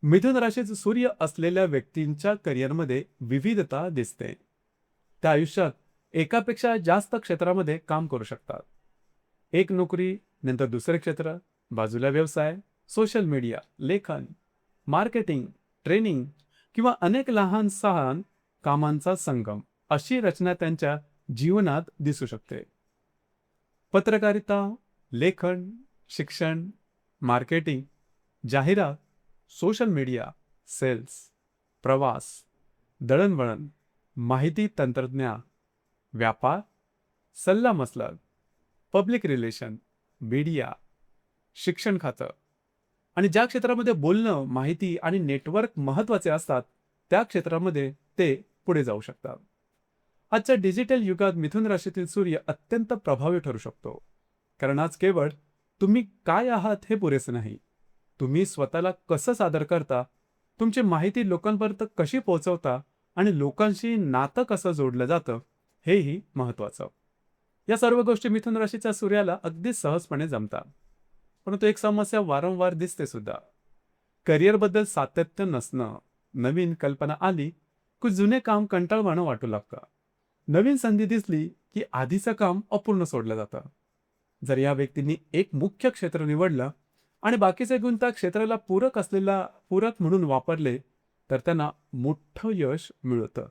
मिथुन राशीत सूर्य असलेल्या व्यक्तींच्या करिअरमध्ये विविधता दिसते. त्या आयुष्यात एकापेक्षा जास्त क्षेत्रामध्ये काम करू शकतात. एक नोकरी, नंतर दुसरे क्षेत्र, बाजूला व्यवसाय, सोशल मीडिया, लेखन, मार्केटिंग, ट्रेनिंग किंवा अनेक लहान सहान कामांचा संगम, अशी रचना त्यांच्या जीवनात दिसू शकते. पत्रकारिता, लेखन, शिक्षण, मार्केटिंग, जाहिरात, सोशल मीडिया, सेल्स, प्रवास, दळणवळण, माहिती तंत्रज्ञान, व्यापार, सल्लामसलत, पब्लिक रिलेशन, मीडिया, शिक्षण खातं आणि ज्या क्षेत्रामध्ये बोलणं, माहिती आणि नेटवर्क महत्त्वाचे असतात, त्या क्षेत्रामध्ये ते पुढे जाऊ शकतात. आजच्या डिजिटल युगात मिथुन राशीतील सूर्य अत्यंत प्रभावी ठरू शकतो. कारण आज केवळ तुम्ही काय आहात हे पुरेसे नाही. तुम्ही स्वतःला कसं सादर करता, तुमची माहिती लोकांपर्यंत कशी पोहोचवता आणि लोकांशी नातं कसं जोडलं जातं, हेही महत्त्वाचं. या सर्व गोष्टी मिथुन राशीच्या सूर्याला अगदी सहजपणे जमतात. परंतु एक समस्या वारंवार दिसते सुद्धा. करिअरबद्दल सातत्य नसणं. नवीन कल्पना आली की जुने काम कंटाळवाणं वाटू लागतं. नवीन संधी दिसली की आधीचं काम अपूर्ण सोडलं जातं. जर या व्यक्तींनी एक मुख्य क्षेत्र निवडलं आणि बाकीचे गुण त्या क्षेत्राला पूरक म्हणून वापरले, तर त्यांना मोठं यश मिळतं.